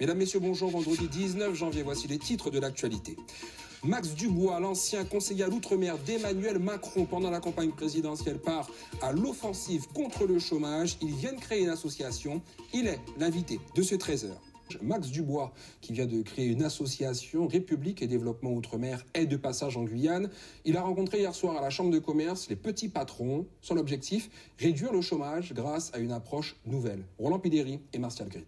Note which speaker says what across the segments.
Speaker 1: Mesdames, Messieurs, bonjour. Vendredi 19 janvier, voici les titres de l'actualité. Max Dubois, l'ancien conseiller à l'outre-mer d'Emmanuel Macron pendant la campagne présidentielle, part à l'offensive contre le chômage. Il vient de créer une association. Il est l'invité de ce 13h. Max Dubois, qui vient de créer une association République et Développement Outre-mer, est de passage en Guyane. Il a rencontré hier soir à la Chambre de commerce les petits patrons. Son objectif, réduire le chômage grâce à une approche nouvelle. Roland Pideri et Martial Grit.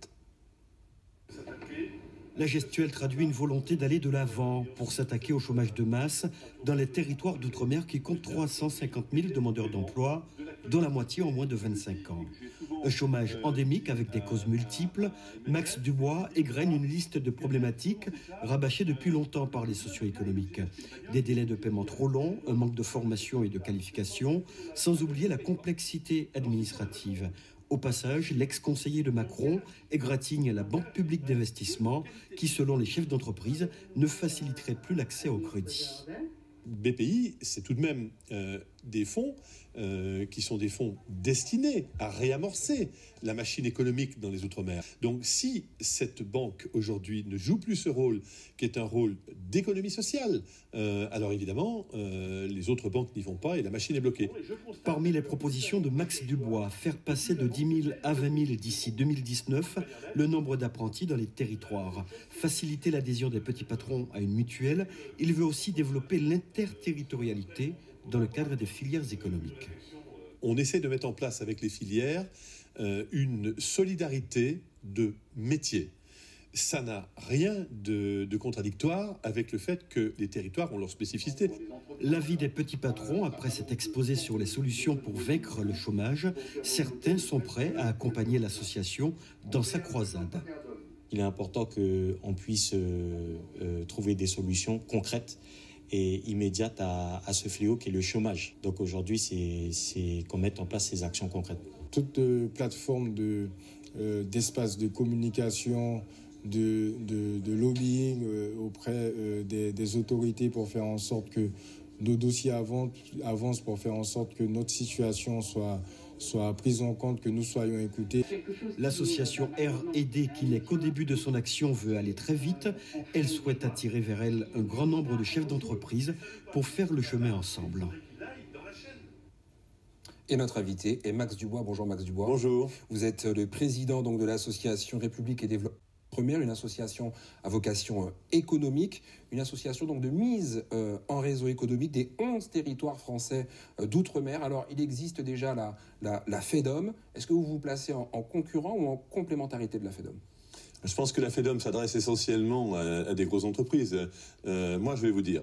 Speaker 2: La gestuelle traduit une volonté d'aller de l'avant pour s'attaquer au chômage de masse dans les territoires d'outre-mer qui comptent 350 000 demandeurs d'emploi, dont la moitié en moins de 25 ans. Un chômage endémique avec des causes multiples, Max Dubois égrène une liste de problématiques rabâchées depuis longtemps par les socio-économiques. Des délais de paiement trop longs, un manque de formation et de qualification, sans oublier la complexité administrative. Au passage, l'ex-conseiller de Macron égratigne la Banque publique d'investissement qui, selon les chefs d'entreprise, ne faciliterait plus l'accès au crédit.
Speaker 3: BPI, c'est tout de même des fonds qui sont des fonds destinés à réamorcer la machine économique dans les Outre-mer. Donc si cette banque aujourd'hui ne joue plus ce rôle, qui est un rôle d'économie sociale, alors évidemment, les autres banques n'y vont pas et la machine est bloquée.
Speaker 2: Parmi les propositions de Max Dubois, faire passer de 10 000 à 20 000 d'ici 2019 le nombre d'apprentis dans les territoires, faciliter l'adhésion des petits patrons à une mutuelle. Il veut aussi développer l'interterritorialité dans le cadre des filières économiques.
Speaker 3: On essaie de mettre en place avec les filières une solidarité de métiers. Ça n'a rien de contradictoire avec le fait que les territoires ont leur spécificité.
Speaker 2: L'avis des petits patrons, après cet exposé sur les solutions pour vaincre le chômage, certains sont prêts à accompagner l'association dans sa croisade.
Speaker 4: Il est important qu'on puisse trouver des solutions concrètes et immédiate à ce fléau qui est le chômage. Donc aujourd'hui, c'est qu'on mette en place ces actions concrètes.
Speaker 5: Toute plateforme d'espace de communication, de lobbying auprès des autorités pour faire en sorte que nos dossiers avancent, pour faire en sorte que notre situation soit prise en compte, que nous soyons écoutés.
Speaker 2: L'association R&D, qui n'est qu'au début de son action, veut aller très vite. Elle souhaite attirer vers elle un grand nombre de chefs d'entreprise pour faire le chemin ensemble.
Speaker 1: Et notre invité est Max Dubois. Bonjour Max Dubois.
Speaker 3: Bonjour.
Speaker 1: Vous êtes le président donc, de l'association République et Développement Outre-mer, une association à vocation économique, une association donc de mise en réseau économique des 11 territoires français d'outre-mer. Alors, il existe déjà la FEDOM. Est-ce que vous vous placez en concurrent ou en complémentarité de la FEDOM ?
Speaker 3: Je pense que la FEDOM s'adresse essentiellement à des grosses entreprises. Moi, je vais vous dire,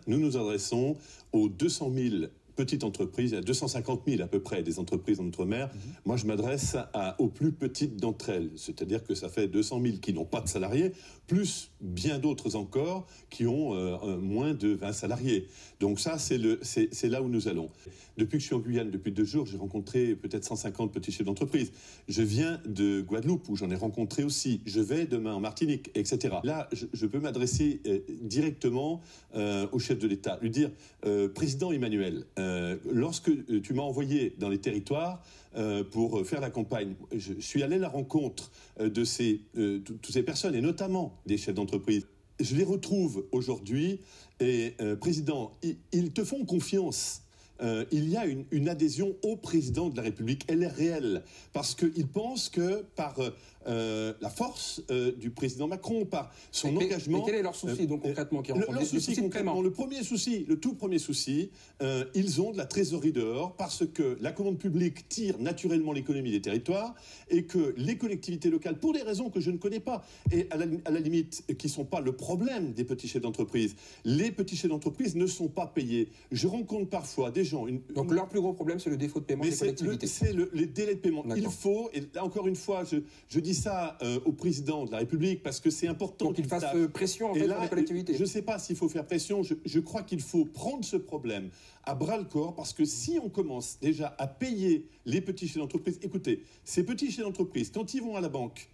Speaker 3: nous nous adressons aux 200 000 petites entreprises, il y a 250 000 à peu près des entreprises en Outre-mer. Moi, je m'adresse aux plus petites d'entre elles, c'est-à-dire que ça fait 200 000 qui n'ont pas de salariés, plus bien d'autres encore qui ont moins de 20 salariés. Donc ça, c'est là où nous allons. Depuis que je suis en Guyane, depuis 2 jours, j'ai rencontré peut-être 150 petits chefs d'entreprise. Je viens de Guadeloupe, où j'en ai rencontré aussi. Je vais demain en Martinique, etc. Là, je peux m'adresser directement au chef de l'État, lui dire « Président Emmanuel, lorsque tu m'as envoyé dans les territoires pour faire la campagne, je suis allé à la rencontre de toutes ces personnes, et notamment des chefs d'entreprise. Je les retrouve aujourd'hui, et Président, ils te font confiance. Il y a une adhésion au président de la République. Elle est réelle, parce qu'ils pensent que par la force du président Macron, par son engagement...
Speaker 1: Mais quel est leur souci, donc, concrètement, qui rencontrent
Speaker 3: leur souci, concrètement, le tout premier souci, ils ont de la trésorerie dehors, parce que la commande publique tire naturellement l'économie des territoires, et que les collectivités locales, pour des raisons que je ne connais pas, et à la limite, qui ne sont pas le problème des petits chefs d'entreprise, les petits chefs d'entreprise ne sont pas payés. Je rencontre parfois des gens...
Speaker 1: Donc leur plus gros problème, c'est le défaut de paiement des collectivités.
Speaker 3: C'est les délais de paiement. Il faut, et là encore une fois, je dis ça au président de la République parce que c'est important.
Speaker 1: Donc qu'il fasse pression en fait, sur les collectivités.
Speaker 3: Je ne sais pas s'il faut faire pression. Je crois qu'il faut prendre ce problème à bras-le-corps, parce que si on commence déjà à payer les petits chefs d'entreprise, écoutez, ces petits chefs d'entreprise, quand ils vont à la banque,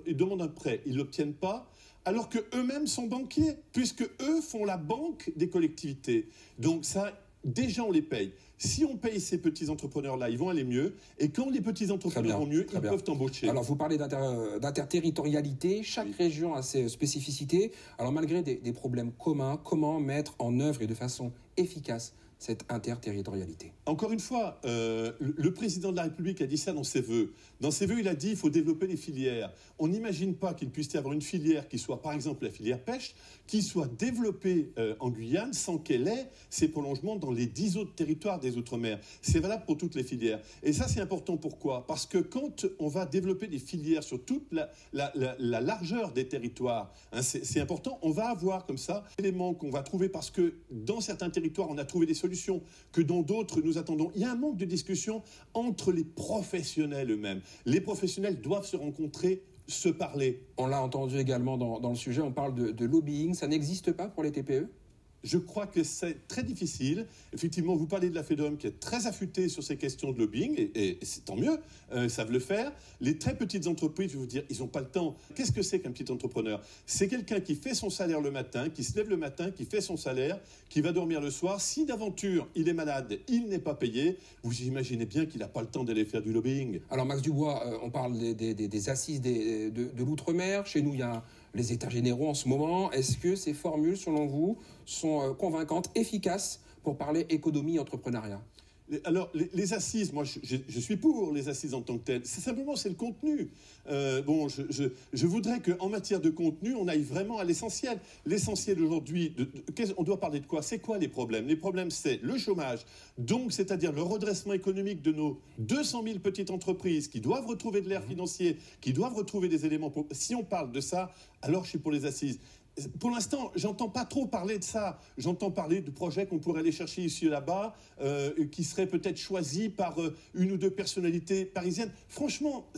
Speaker 3: ils demandent un prêt, ils ne l'obtiennent pas, alors qu'eux-mêmes sont banquiers, puisque eux font la banque des collectivités. Donc ça... Déjà, on les paye. Si on paye ces petits entrepreneurs-là, ils vont aller mieux. Et quand les petits entrepreneurs vont mieux, ils peuvent embaucher.
Speaker 1: Alors, vous parlez d'interterritorialité. Chaque région a ses spécificités. Alors, malgré des problèmes communs, comment mettre en œuvre et de façon efficace cette interterritorialité?
Speaker 3: Encore une fois, le président de la République a dit ça dans ses vœux. Dans ses vœux, il a dit qu'il faut développer les filières. On n'imagine pas qu'il puisse y avoir une filière qui soit, par exemple, la filière pêche, qui soit développée en Guyane sans qu'elle ait ses prolongements dans les 10 autres territoires des Outre-mer. C'est valable pour toutes les filières. Et ça, c'est important. Pourquoi? Parce que quand on va développer des filières sur toute la largeur des territoires, hein, c'est important, on va avoir comme ça des éléments qu'on va trouver parce que dans certains territoires, on a trouvé des solutions que dans d'autres, nous attendons. Il y a un manque de discussion entre les professionnels eux-mêmes. Les professionnels doivent se rencontrer, se parler.
Speaker 1: On l'a entendu également dans le sujet, on parle de lobbying. Ça n'existe pas pour les TPE?
Speaker 3: Je crois que c'est très difficile. Effectivement, vous parlez de la FEDOM qui est très affûtée sur ces questions de lobbying, et c'est tant mieux, ils savent le faire. Les très petites entreprises, je vais vous dire, ils n'ont pas le temps. Qu'est-ce que c'est qu'un petit entrepreneur? C'est quelqu'un qui fait son salaire le matin, qui se lève le matin, qui fait son salaire, qui va dormir le soir. Si d'aventure, il est malade, il n'est pas payé, vous imaginez bien qu'il n'a pas le temps d'aller faire du lobbying.
Speaker 1: Alors, Max Dubois, on parle des assises de l'outre-mer. Chez nous, il y a les États généraux en ce moment. Est-ce que ces formules, selon vous, sont convaincantes, efficaces pour parler économie et entrepreneuriat?
Speaker 3: Alors, les assises, moi, je suis pour les assises en tant que telles. C'est simplement, c'est le contenu. Je voudrais qu'en matière de contenu, on aille vraiment à l'essentiel. L'essentiel aujourd'hui, on doit parler de quoi? C'est quoi les problèmes? Les problèmes, c'est le chômage, donc c'est-à-dire le redressement économique de nos 200 000 petites entreprises qui doivent retrouver de l'air financier, qui doivent retrouver des éléments. Si on parle de ça, alors je suis pour les assises. Pour l'instant, j'entends pas trop parler de ça. J'entends parler de projets qu'on pourrait aller chercher ici et là-bas, qui seraient peut-être choisis par une ou deux personnalités parisiennes. Franchement,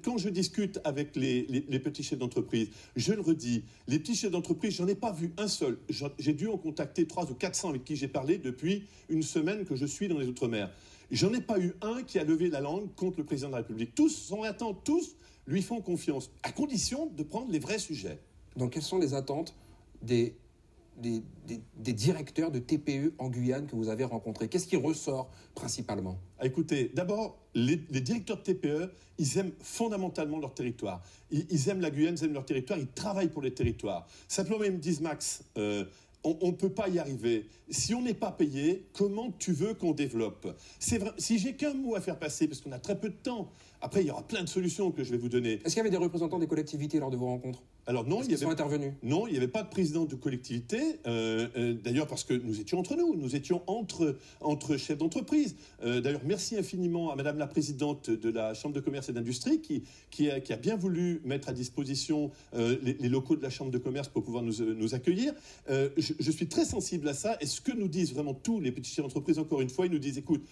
Speaker 3: quand je discute avec les petits chefs d'entreprise, je le redis, les petits chefs d'entreprise, j'en ai pas vu un seul. J'ai dû en contacter 300 ou 400 avec qui j'ai parlé depuis une semaine que je suis dans les Outre-mer. J'en ai pas eu un qui a levé la langue contre le président de la République. Tous sont attendent, tous lui font confiance, à condition de prendre les vrais sujets.
Speaker 1: Donc, quelles sont les attentes des directeurs de TPE en Guyane que vous avez rencontrés? Qu'est-ce qui ressort principalement?
Speaker 3: Écoutez, d'abord, les directeurs de TPE, ils aiment fondamentalement leur territoire. Ils aiment la Guyane, ils aiment leur territoire, ils travaillent pour les territoires. Simplement, ils me disent, Max, on ne peut pas y arriver. Si on n'est pas payé, comment tu veux qu'on développe? C'est vrai, si j'ai qu'un mot à faire passer, parce qu'on a très peu de temps, après il y aura plein de solutions que je vais vous donner.
Speaker 1: Est-ce qu'il y avait des représentants des collectivités lors de vos rencontres?
Speaker 3: Alors non,
Speaker 1: ils sont intervenus?
Speaker 3: Non, il n'y avait pas de président de collectivité, d'ailleurs parce que nous étions entre nous, nous étions entre chefs d'entreprise. D'ailleurs, merci infiniment à Madame la Présidente de la Chambre de commerce et d'industrie qui a bien voulu mettre à disposition les locaux de la Chambre de commerce pour pouvoir nous accueillir. Je suis très sensible à ça, et ce que nous disent vraiment tous les petits chefs d'entreprise, encore une fois, ils nous disent, écoute,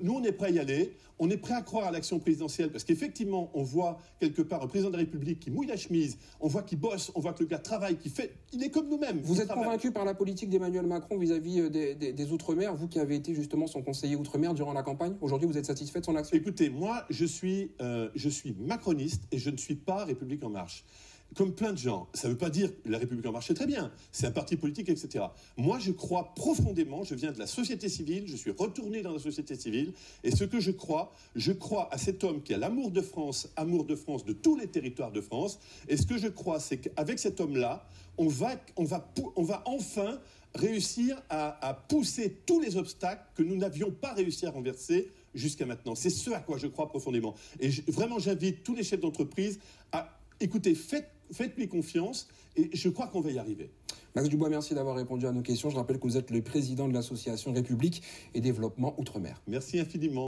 Speaker 3: nous on est prêts à y aller, on est prêt à croire à l'action présidentielle, parce qu'effectivement, on voit quelque part un président de la République qui mouille la chemise, on voit qu'il bosse, on voit que le gars travaille, qu'il fait, il est comme nous-mêmes.
Speaker 1: Vous êtes convaincu par la politique d'Emmanuel Macron vis-à-vis des Outre-mer, vous qui avez été justement son conseiller Outre-mer durant la campagne? Aujourd'hui, vous êtes satisfait de son action?
Speaker 3: Écoutez, moi, je suis macroniste et je ne suis pas République En Marche. Comme plein de gens, ça ne veut pas dire que la République En Marche, c'est très bien, c'est un parti politique, etc. Moi, je crois profondément, je viens de la société civile, je suis retourné dans la société civile, et ce que je crois à cet homme qui a l'amour de France de tous les territoires de France, et ce que je crois, c'est qu'avec cet homme-là, on va enfin réussir à pousser tous les obstacles que nous n'avions pas réussi à renverser jusqu'à maintenant. C'est ce à quoi je crois profondément. Et vraiment, j'invite tous les chefs d'entreprise à écoutez, faites-lui confiance et je crois qu'on va y arriver.
Speaker 1: Max Dubois, merci d'avoir répondu à nos questions. Je rappelle que vous êtes le président de l'association République et Développement Outre-mer.
Speaker 3: Merci infiniment.